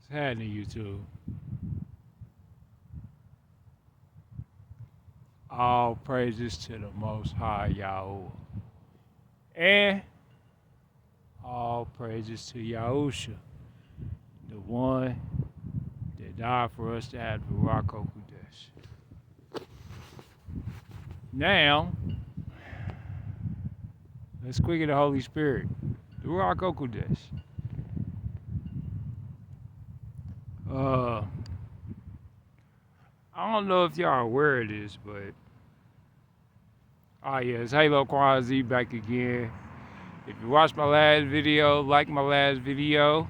What's happening, YouTube? All praises to the Most High Yahweh. And all praises to Yahusha, the one that died for us to have the Ruach HaKodesh. Now, let's quicken the Holy Spirit, the Ruach HaKodesh. I don't know if y'all are aware of this, but it's Haloe369 back again. If you watched my last video, like my last video,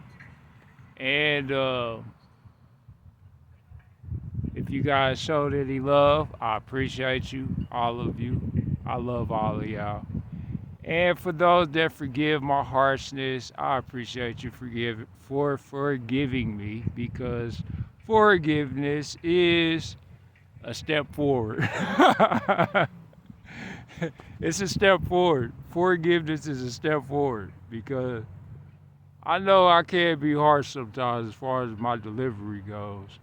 and if you guys showed any love, I appreciate you, all of you. I love all of y'all. And for those that forgive my harshness, I appreciate you for forgiving me, because forgiveness is a step forward. It's a step forward. Forgiveness is a step forward, because I know I can be harsh sometimes as far as my delivery goes.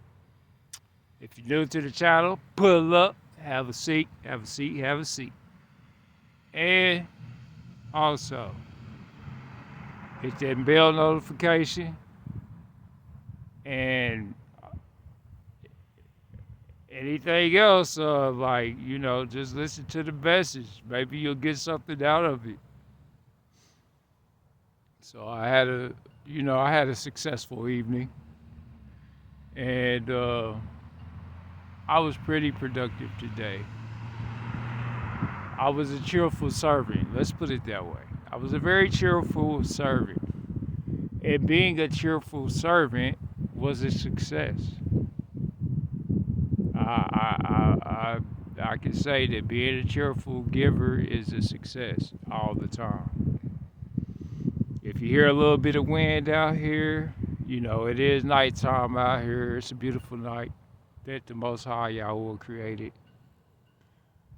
If you're new to the channel, pull up, have a seat, have a seat, have a seat. And also, hit that bell notification, and anything else, just listen to the message. Maybe you'll get something out of it. So I had a successful evening, and I was pretty productive today. I was a cheerful servant. Let's put it that way. I was a very cheerful servant, and being a cheerful servant was a success. I can say that being a cheerful giver is a success all the time. If you hear a little bit of wind out here, it is nighttime out here. It's a beautiful night that the Most High Yahweh created.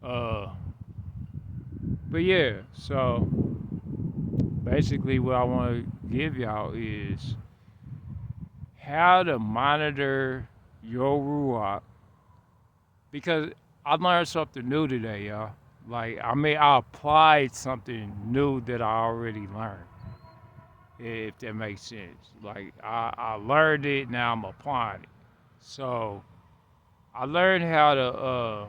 But yeah, so basically what I want to give y'all is how to monitor your Ruach, because I learned something new today, y'all. I applied something new that I already learned, if that makes sense. I learned it, now I'm applying it. So I learned how to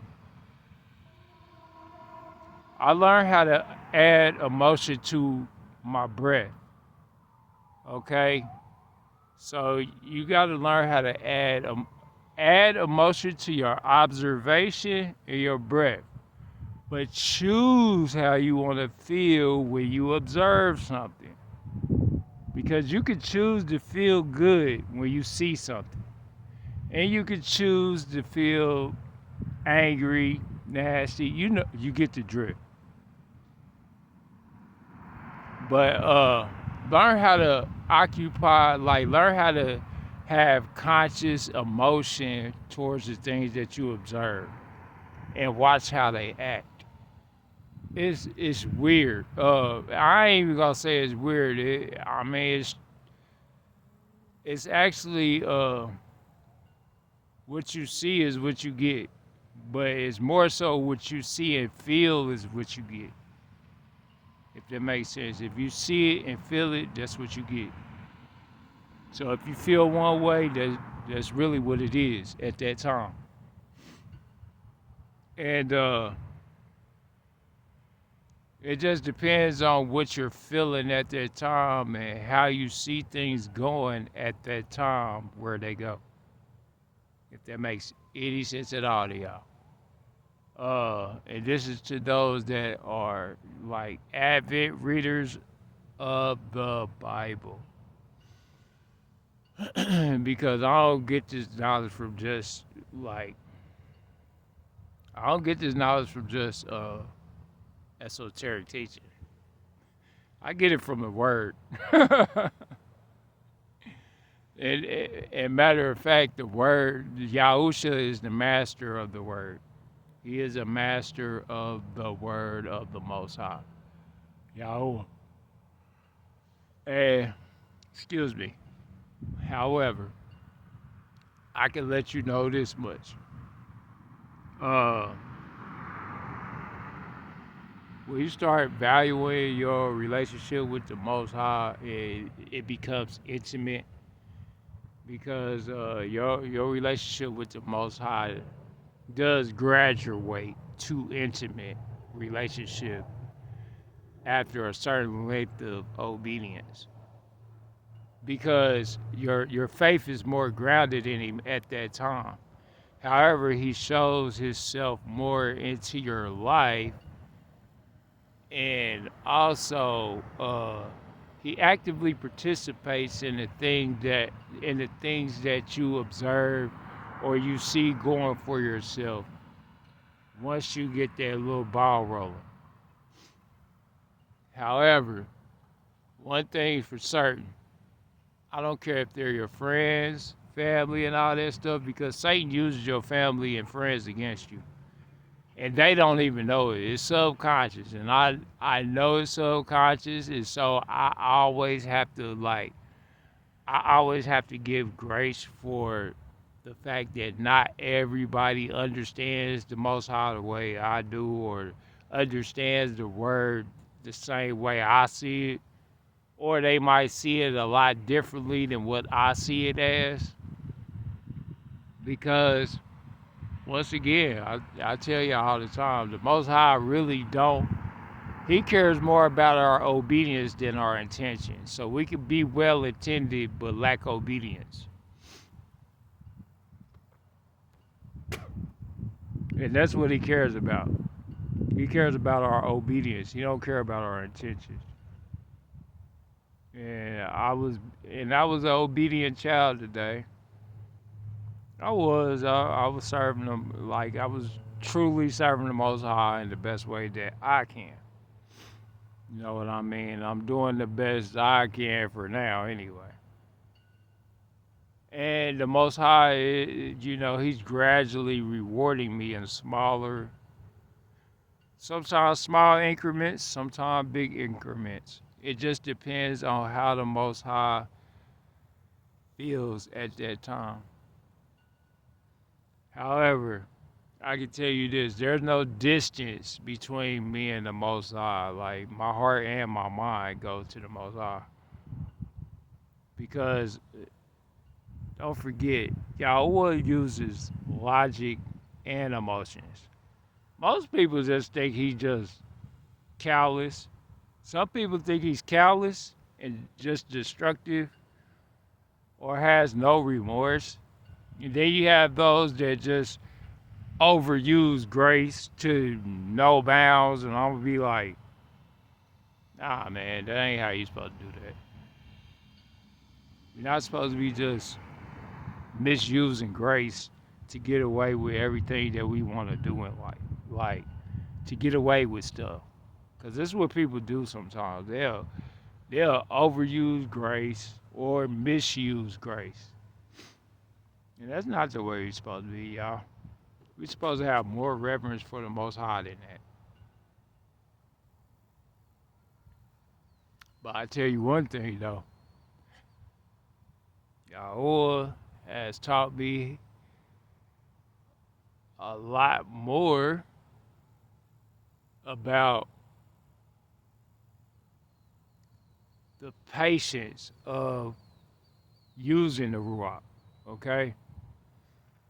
add emotion to my breath. Okay? So you got to learn how to add emotion to your observation and your breath. But choose how you want to feel when you observe something. Because you can choose to feel good when you see something. And you can choose to feel angry, nasty. You get the drift. But learn how to learn how to have conscious emotion towards the things that you observe, and watch how they act. It's weird. I ain't even gonna say it's weird. It's actually what you see is what you get, but it's more so what you see and feel is what you get. If that makes sense. If you see it and feel it, that's what you get. So if you feel one way, that's really what it is at that time. And it just depends on what you're feeling at that time and how you see things going at that time, where they go. If that makes any sense at all to y'all. And this is to those that are like avid readers of the Bible. Because I don't get this knowledge from just esoteric teaching. I get it from the word. and matter of fact, the word, Yahusha is the master of the word. He is a master of the word of the Most High, Yahweh. And, excuse me. However, I can let you know this much. Uh, when you start valuing your relationship with the Most High, it becomes intimate because your relationship with the Most High does graduate to intimate relationship after a certain length of obedience because your faith is more grounded in him at that time. However, he shows himself more into your life, and also he actively participates in the things that you observe or you see going for yourself once you get that little ball rolling. However, one thing for certain, I don't care if they're your friends, family, and all that stuff, because Satan uses your family and friends against you. And they don't even know it. It's subconscious. And I know it's subconscious. And so I always have to give grace for the fact that not everybody understands the Most High the way I do or understands the word the same way I see it, or they might see it a lot differently than what I see it as. Because once again, I tell you all the time, the Most High really don't. He cares more about our obedience than our intentions. So we can be well intended but lack obedience, and that's what He cares about. He cares about our obedience. He don't care about our intentions. And I was an obedient child today. I was serving them like I was truly serving the Most High in the best way that I can. You know what I mean? I'm doing the best I can for now, anyway. And the Most High, He's gradually rewarding me in smaller, sometimes small increments, sometimes big increments. It just depends on how the Most High feels at that time. However, I can tell you this, there's no distance between me and the Most High. Like, my heart and my mind go to the Most High. Because, don't forget, Yahweh uses logic and emotions. Most people just think he's just callous. Some people think he's callous and just destructive or has no remorse. And then you have those that just overuse grace to no bounds, and I'm gonna be like, nah, man, that ain't how you supposed to do that. You're not supposed to be just misusing grace to get away with everything that we want to do in life, like to get away with stuff. Cause this is what people do sometimes. They'll overuse grace or misuse grace, and that's not the way you're supposed to be, y'all. We're supposed to have more reverence for the Most High than that. But I tell you one thing though, Yahuwah has taught me a lot more about the patience of using the Ruach, okay?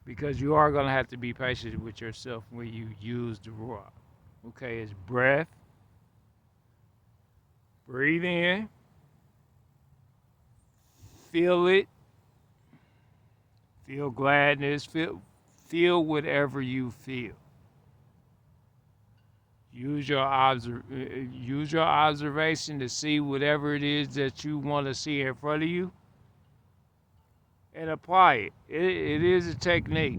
Because you are going to have to be patient with yourself when you use the Ruach, okay? It's breath, breathe in, feel it, feel gladness, feel whatever you feel. Use your observation to see whatever it is that you want to see in front of you, and apply it. It is a technique.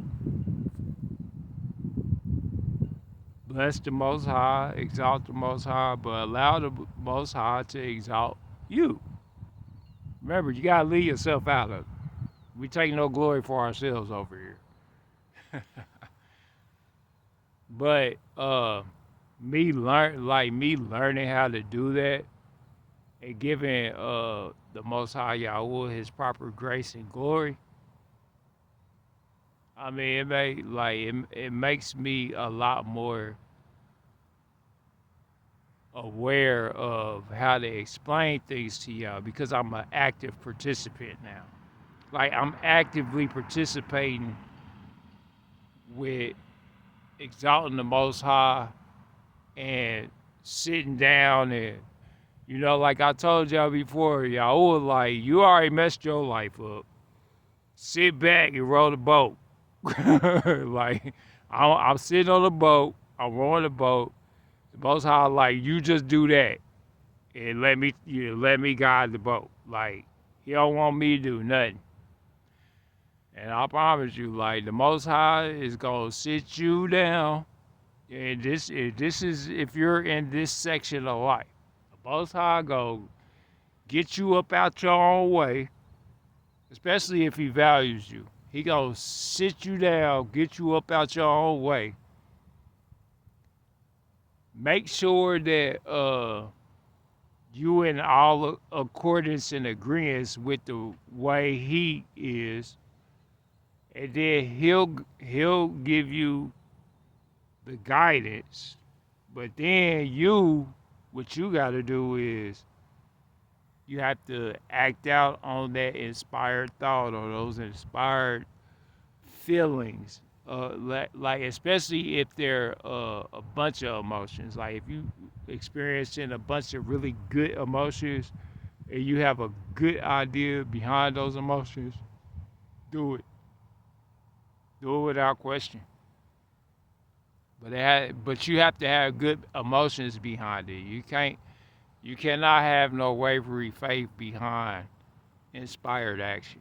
Bless the Most High, exalt the Most High, but allow the Most High to exalt you. Remember, you gotta leave yourself out of it. We take no glory for ourselves over here. But me learning how to do that and giving the Most High Yahweh His proper grace and glory, I mean, it makes me a lot more aware of how to explain things to y'all because I'm an active participant now. Like I'm actively participating with exalting the Most High and sitting down and like I told y'all before, y'all was like, you already messed your life up. Sit back and row the boat. Like I'm sitting on the boat, I'm rowing the boat. The Most High like you just do that and let me guide the boat. Like he don't want me to do nothing. And I promise you, like the Most High is gonna sit you down. And this is if you're in this section of life. The Most High go get you up out your own way, especially if he values you. He gonna sit you down, get you up out your own way. Make sure that you in all accordance and agreement with the way he is, and then he'll give you the guidance. But then what you got to do is you have to act out on that inspired thought or those inspired feelings. Like especially if they're a bunch of emotions. Like if you experiencing a bunch of really good emotions and you have a good idea behind those emotions, do it. Do it without question. But you have to have good emotions behind it. You cannot have no wavering faith behind inspired action.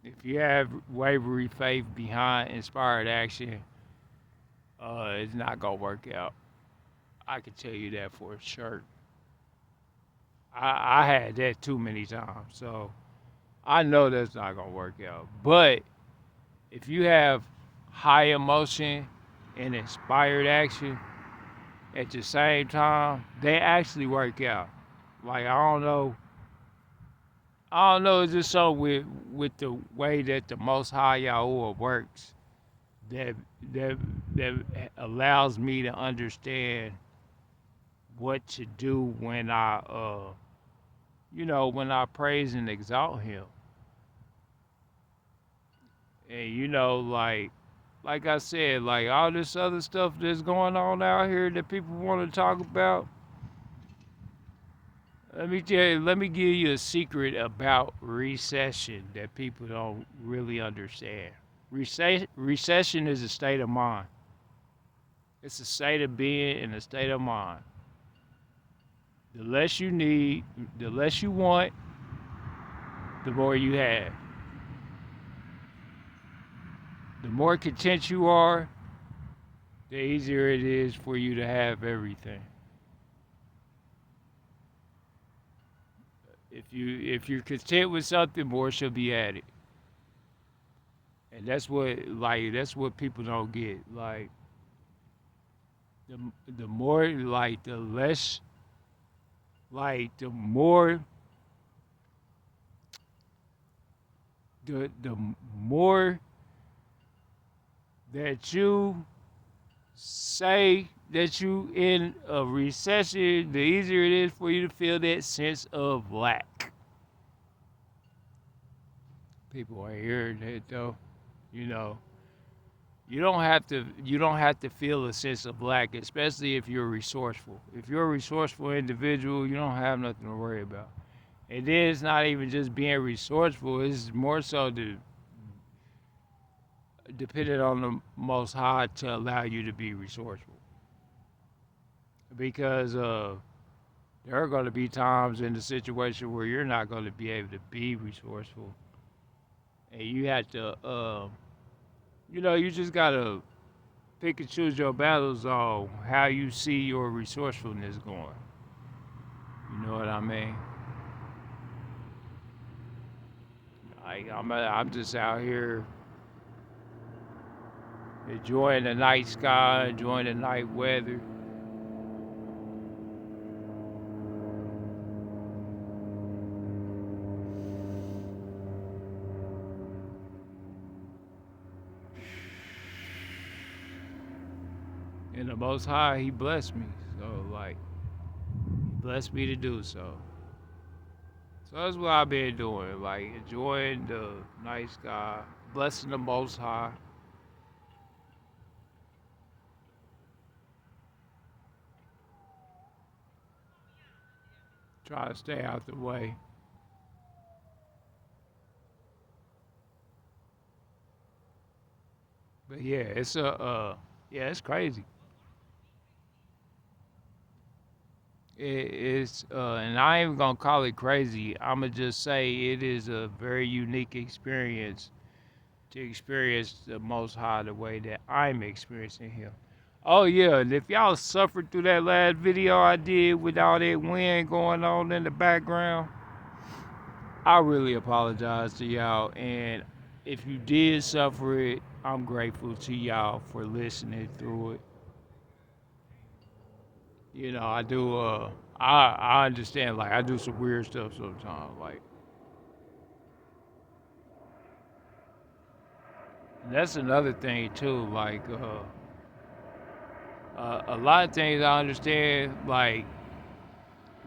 If you have wavering faith behind inspired action, it's not gonna work out. I can tell you that for sure. I had that too many times, so I know that's not gonna work out. But if you have high emotion and inspired action at the same time, they actually work out. Like I don't know, it's just so with the way that the Most High Yahuwah works that that that allows me to understand what to do when when I praise and exalt him. And like I said, like all this other stuff that's going on out here that people want to talk about. Let me give you a secret about recession that people don't really understand. Recession is a state of mind. It's a state of being and a state of mind. The less you need, the less you want, the more you have. The more content you are, the easier it is for you to have everything. If you're content with something, more shall be added. And that's what people don't get. Like the the more like the less like the more that you say that you in a recession, the easier it is for you to feel that sense of lack. People ain't hearing that though. You know, you don't have to feel a sense of lack, especially if you're resourceful. If you're a resourceful individual, you don't have nothing to worry about. And then it's not even just being resourceful, it's more so dependent on the Most High to allow you to be resourceful. Because there are going to be times in the situation where you're not going to be able to be resourceful. And you have to, you just got to pick and choose your battles on how you see your resourcefulness going. You know what I mean? I'm just out here enjoying the night sky, enjoying the night weather. And the Most High, He blessed me. So, like, blessed me to do so. So that's what I've been doing, like enjoying the night sky, blessing the Most High. Try to stay out the way. But yeah, yeah, it's crazy. And I ain't even gonna call it crazy. I'ma just say it is a very unique experience to experience the Most High the way that I'm experiencing Him. Oh yeah, and if y'all suffered through that last video I did with all that wind going on in the background, I really apologize to y'all. And if you did suffer it, I'm grateful to y'all for listening through it. You know, I do. I understand. Like I do some weird stuff sometimes. Like that's another thing too. Like a lot of things I understand. Like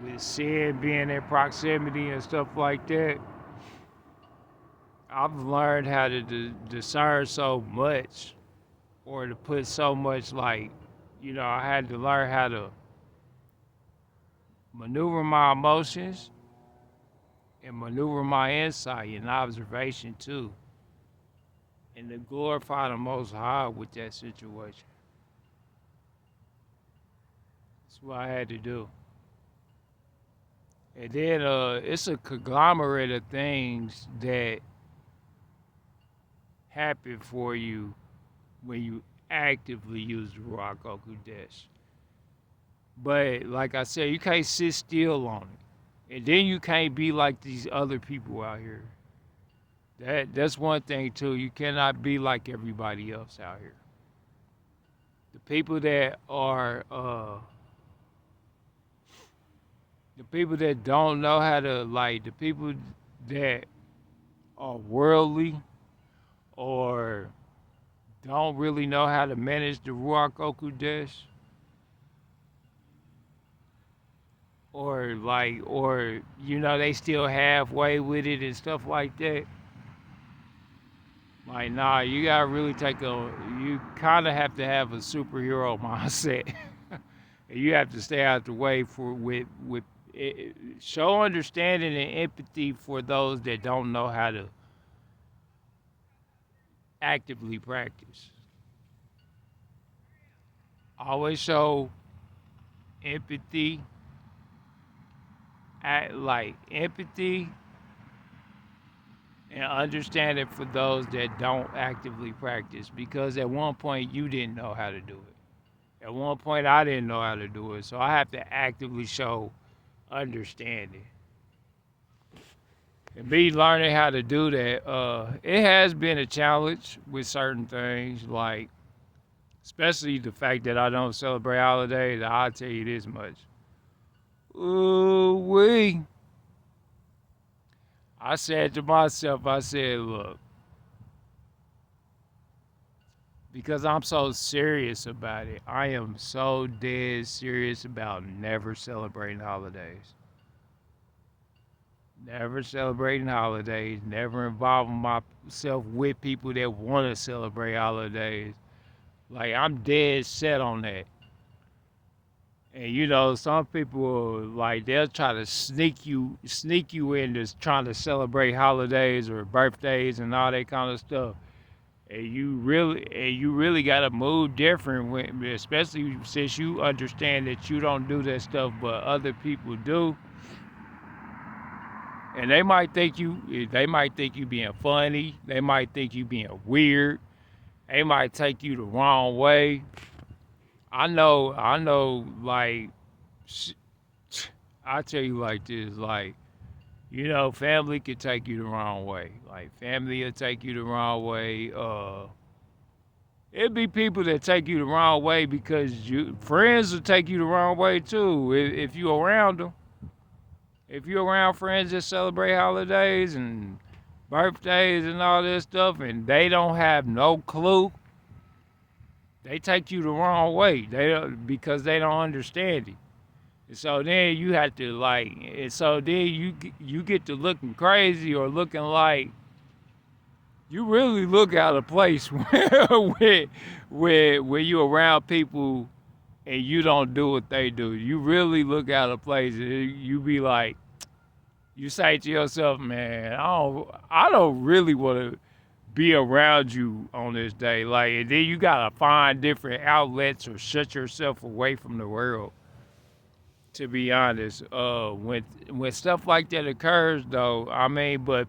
with sin being in proximity and stuff like that. I've learned how to discern so much, or to put so much like, I had to learn how to maneuver my emotions and maneuver my insight and observation too, and to glorify the Most High with that situation. That's what I had to do. And then it's a conglomerate of things that happen for you when you actively use the Ruach Kodesh. But like I said, you can't sit still on it, and then you can't be like these other people out here. That's one thing too. You cannot be like everybody else out here. The people that are the people that don't know how to, like, the people that are worldly or don't really know how to manage the Ruach Kodesh, or they still halfway with it and stuff like that. Like, nah, you gotta really you kind of have to have a superhero mindset. And you have to stay out the way with show understanding and empathy for those that don't know how to actively practice. Always show empathy, like empathy and understanding for those that don't actively practice. Because at one point you didn't know how to do it. At one point I didn't know how to do it. So I have to actively show understanding. And me learning how to do that, it has been a challenge with certain things, like especially the fact that I don't celebrate holidays. I'll tell you this much. Ooh wee. I said to myself, I said, look, because I'm so serious about it, I am so dead serious about never celebrating holidays. Never celebrating holidays, never involving myself with people that want to celebrate holidays. Like, I'm dead set on that. And some people, like, they'll try to sneak you into trying to celebrate holidays or birthdays and all that kind of stuff. And you really got to move different, especially since you understand that you don't do that stuff, but other people do. And they might think you being funny. They might think you being weird. They might take you the wrong way. I know, like, I tell you like this, like, family could take you the wrong way. Like, family will take you the wrong way. It'd be people that take you the wrong way because friends will take you the wrong way too if you around them. If you're around friends that celebrate holidays and birthdays and all this stuff, and they don't have no clue, they take you the wrong way. They don't, because they don't understand it. And so then you have to like, and so then you get to looking crazy or looking like you really look out of place when you around people and you don't do what they do. You really look out of place. You be like, you say to yourself, man, I don't really want to be around you on this day. Like, and then you gotta find different outlets or shut yourself away from the world. To be honest, when stuff like that occurs, though, I mean, but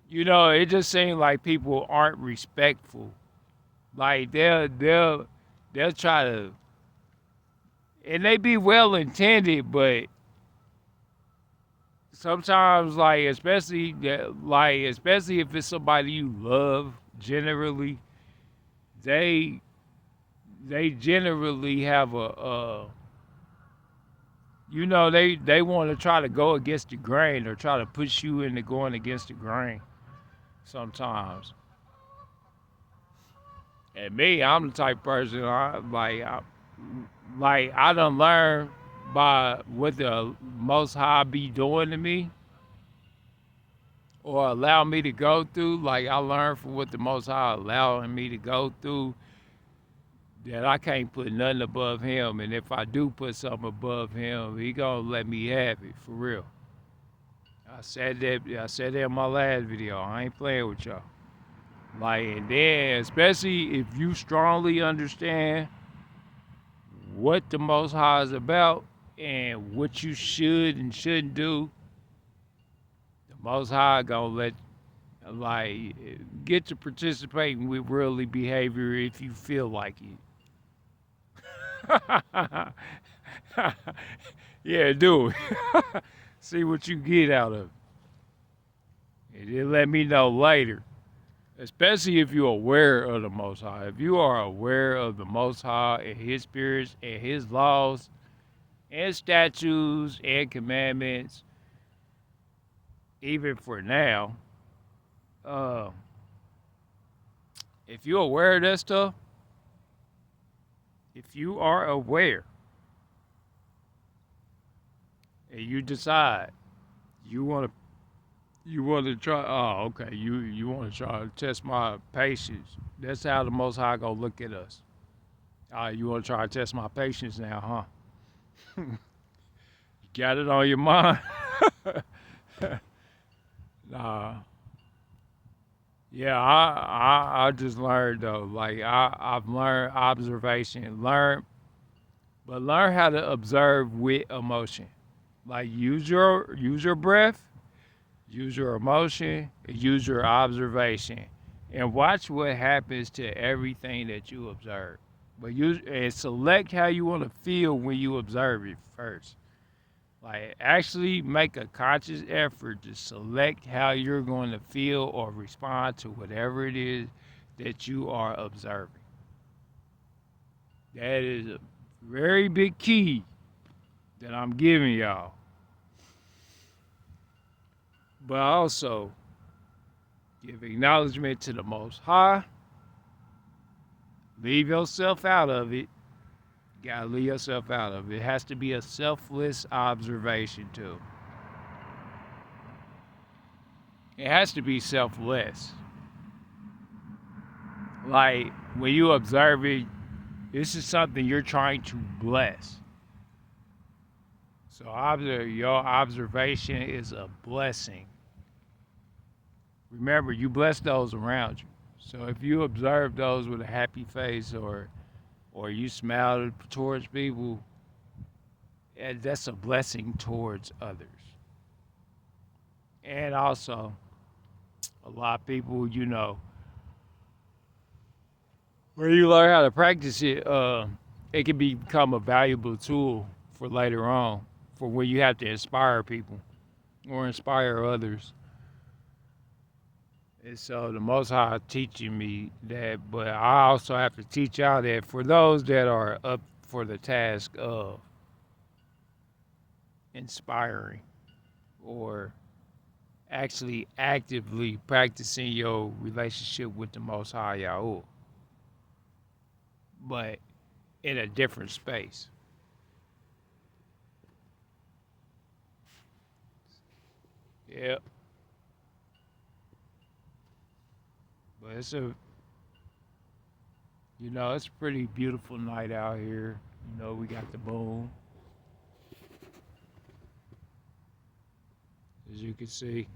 it just seems like people aren't respectful. Like they'll try to, and they be well intended, but sometimes, like especially if it's somebody you love, generally, they they generally have they want to try to go against the grain or try to push you into going against the grain sometimes. And me, I'm the type of person I done learned by what the Most High be doing to me or allow me to go through. Like I learned from what the Most High allowing me to go through that I can't put nothing above Him, and if I do put something above Him, He gonna let me have it for real. I said that. I said that in my last video. I ain't playing with y'all. Like, and then especially if you strongly understand what the Most High is about and what you should and shouldn't do, the Most High gonna let like get to participating with worldly behavior if you feel like it. Yeah, do it. See what you get out of it. And then let me know later. Especially if you're aware of the Most High. If you are aware of the Most High and His spirits and His laws and statutes and commandments, even for now, uh, if you're aware of that stuff, if you are aware and you decide you want to try, oh, okay, you want to try to test my patience. That's how the Most High gonna look at us. You want to try to test my patience now, huh? You got it on your mind? Nah. Yeah, I just learned though. Like I've learned observation, learn how to observe with emotion. Like use your breath, use your emotion, use your observation, and watch what happens to everything that you observe. But use and select how you want to feel when you observe it first. Like actually make a conscious effort to select how you're going to feel or respond to whatever it is that you are observing. That is a very big key that I'm giving y'all. But also give acknowledgement to the Most High. Leave yourself out of it. You gotta leave yourself out of it. It has to be a selfless observation too. It has to be selfless. Like when you observe it, this is something you're trying to bless. So your observation is a blessing. Remember, you bless those around you. So if you observe those with a happy face or you smile towards people, that's a blessing towards others. And also, a lot of people, when you learn how to practice it, it can become a valuable tool for later on, for when you have to inspire people or inspire others. And so the Most High teaching me that, but I also have to teach y'all that for those that are up for the task of inspiring or actually actively practicing your relationship with the Most High Yahweh. but in a different space. Yeah, but it's a pretty beautiful night out here. We got the moon, as you can see.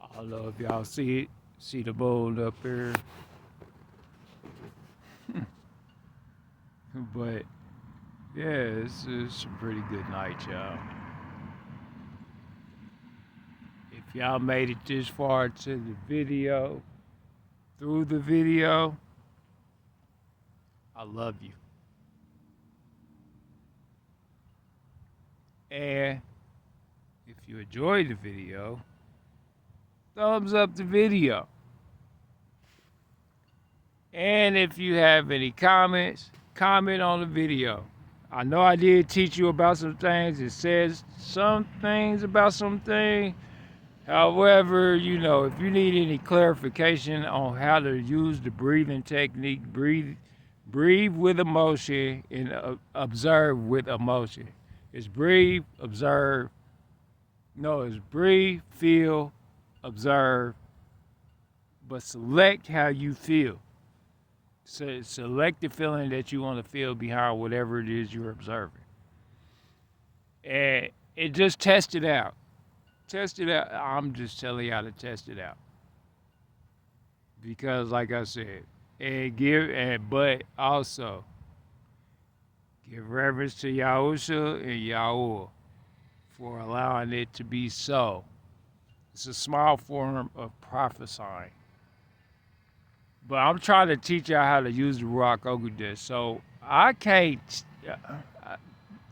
I don't know if y'all see the moon up here, but yeah, it's a pretty good night, y'all. If y'all made it this far to the video, through the video, I love you. And if you enjoyed the video, thumbs up the video. And if you have any comments, comment on the video. I know I did teach you about some things. It says some things about some things. However, if you need any clarification on how to use the breathing technique, breathe with emotion and observe with emotion. It's breathe, observe. No, it's breathe, feel, observe, but select how you feel. So select the feeling that you want to feel behind whatever it is you're observing. And just test it out. Test it out. I'm just telling you how to test it out. Because like I said, but also give reverence to Yahusha and Yahuwah for allowing it to be so. It's a small form of prophesying. But I'm trying to teach y'all how to use the Ruach Ogudes. So I can't,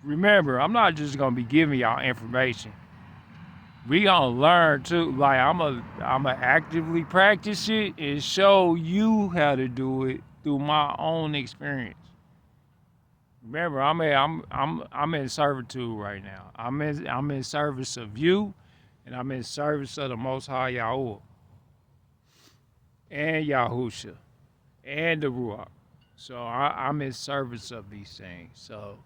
remember, I'm not just going to be giving y'all information. We going to learn too. Like, I'm a actively practice it and show you how to do it through my own experience. Remember, I'm in servitude right now. I'm in service of you, and I'm in service of the Most High Yahuwah and Yahusha and the Ruach. So I'm in service of these things. So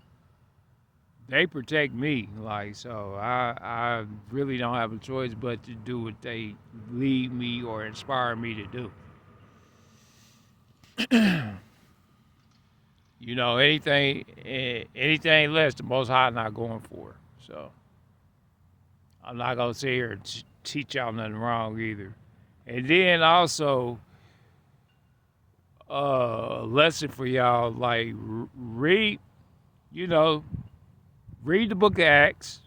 they protect me. So I really don't have a choice but to do what they lead me or inspire me to do. Anything less, the Most High not going for. So I'm not going to sit here and teach y'all nothing wrong either. And then also, a lesson for y'all, like read the book of Acts.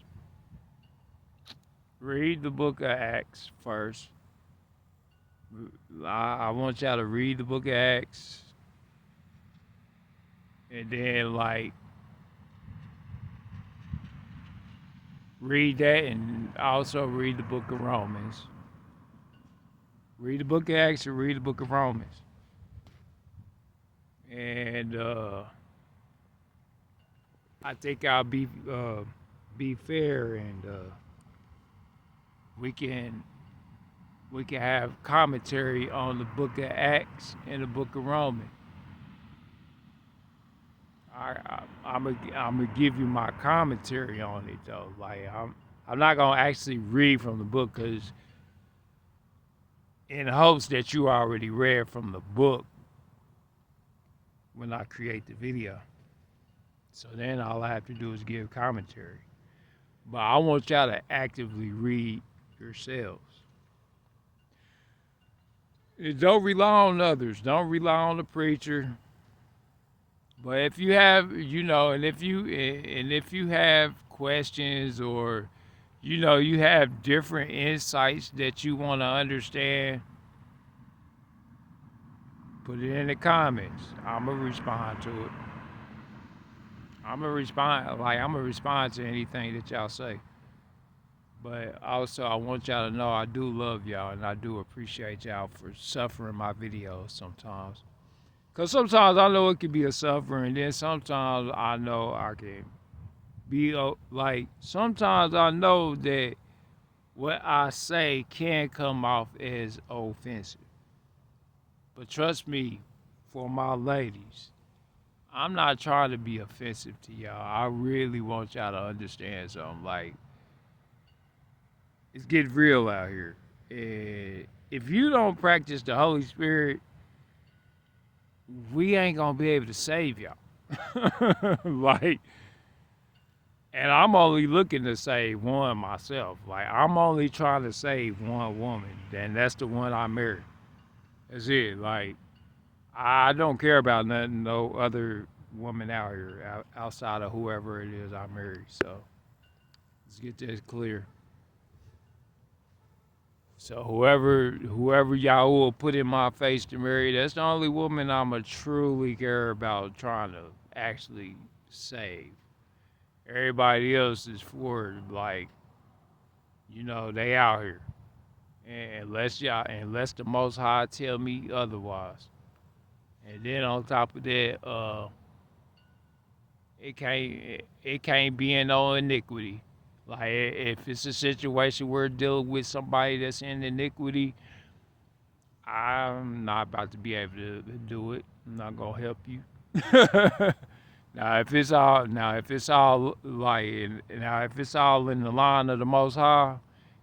Read the book of Acts first. I want y'all to read the book of Acts. And then, read that and also read the book of Romans. Read the book of Acts and read the book of Romans. And I think I'll be fair, and we can have commentary on the book of Acts and the book of Romans. I'm gonna give you my commentary on it though. I'm not gonna actually read from the book, because in hopes that you already read from the book when I create the video. So then all I have to do is give commentary. But I want y'all to actively read yourselves. Don't rely on others. Don't rely on the preacher. But if you have, and if you have questions, or you have different insights that you want to understand, put it in the comments. I'm gonna respond to it. I'm gonna respond to anything that y'all say. But also, I want y'all to know I do love y'all, and I do appreciate y'all for suffering my videos sometimes. Because sometimes I know it can be a suffering, and then sometimes I know I can be sometimes I know that what I say can come off as offensive. But trust me, for my ladies, I'm not trying to be offensive to y'all. I really want y'all to understand something. Like, it's getting real out here. And if you don't practice the Holy Spirit, we ain't gonna be able to save y'all. Like, and I'm only looking to save one myself. Like, I'm only trying to save one woman, and that's the one I married. That's it. Like, I don't care about nothing, no other woman out here outside of whoever it is I married. So let's get this clear. So whoever y'all will put in my face to marry, that's the only woman I'ma truly care about trying to actually save. Everybody else is for, like, they out here. And unless the Most High tell me otherwise. And then on top of that, it can't be in no iniquity. Like, if it's a situation where dealing with somebody that's in iniquity, I'm not about to be able to do it. I'm not gonna help you. If it's all in the line of the Most High,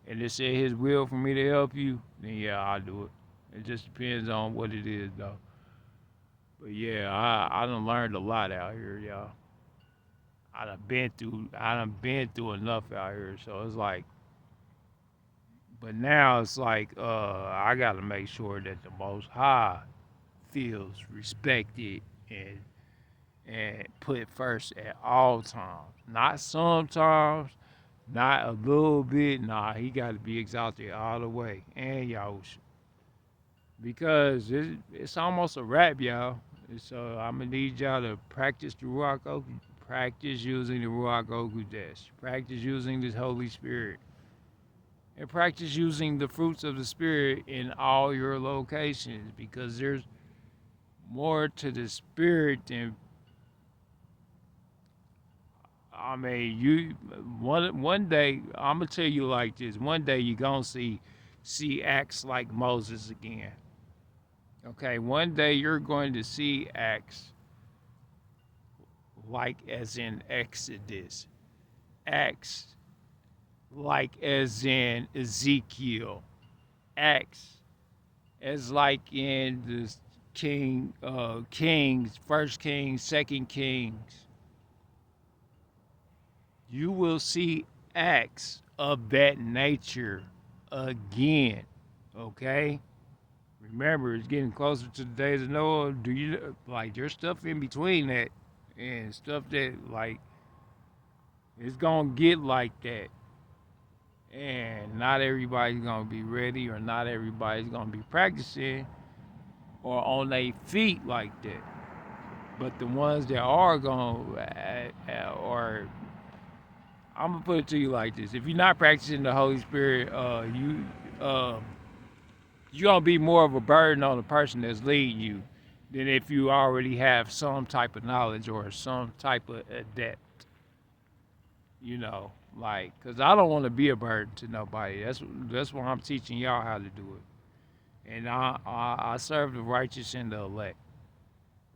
and it's in His will for me to help you, then yeah, I'll do it. It just depends on what it is, though. But yeah, I done learned a lot out here, y'all. I done been through enough out here, so it's like. But now it's like, I gotta make sure that the Most High feels respected and put first at all times. Not sometimes, not a little bit. Nah, he got to be exalted all the way. And Yahusha. Because it's almost a wrap, y'all. So I'm going to need y'all to practice the Ruach Oku. Practice using the Ruach Okodesh. Practice using the Holy Spirit. And practice using the fruits of the Spirit in all your locations. Because there's more to the Spirit than one day I'm gonna tell you like this. One day you're gonna see acts like Moses again. Okay, one day you're going to see acts like as in Exodus, acts like as in Ezekiel, acts as like in the Kings, First Kings, Second Kings. You will see acts of that nature again. Okay? Remember, it's getting closer to the days of Noah. Do you like there's stuff in between that and stuff that like it's gonna get like that. And not everybody's gonna be ready or not everybody's gonna be practicing or on their feet like that. But the ones that are gonna or I'm gonna put it to you like this: if you're not practicing the Holy Spirit, you're gonna be more of a burden on the person that's leading you than if you already have some type of knowledge or some type of adept. Like, cause I don't want to be a burden to nobody. That's why I'm teaching y'all how to do it. And I serve the righteous and the elect.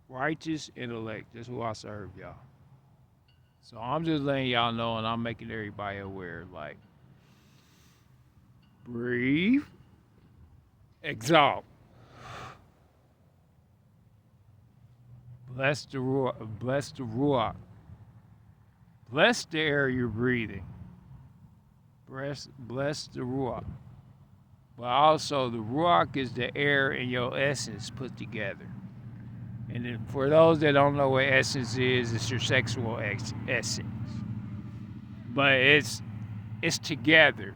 Righteous and elect. That's who I serve, y'all. So I'm just letting y'all know, and I'm making everybody aware. Like, breathe, exalt, bless the ruach, bless the air you're breathing, bless the ruach. But also, the ruach is the air and your essence put together. And then for those that don't know what essence is, it's your sexual essence. But it's together.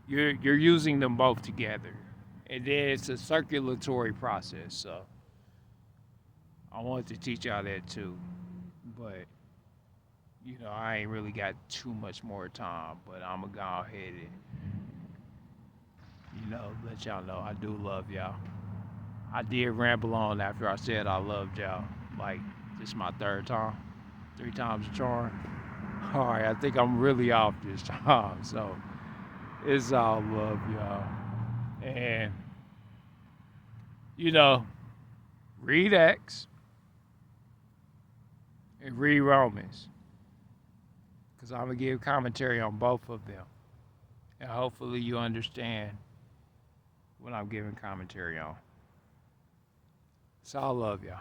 You're using them both together. And then it's a circulatory process. So I wanted to teach y'all that too. But I ain't really got too much more time. But I'm gonna go ahead and let y'all know I do love y'all. I did ramble on after I said I loved y'all. Like, this is my third time. 3 times a charm. All right, I think I'm really off this time. So, it's all love, y'all. And, read Acts. and read Romans, because I'm going to give commentary on both of them. And hopefully you understand what I'm giving commentary on. So I love y'all.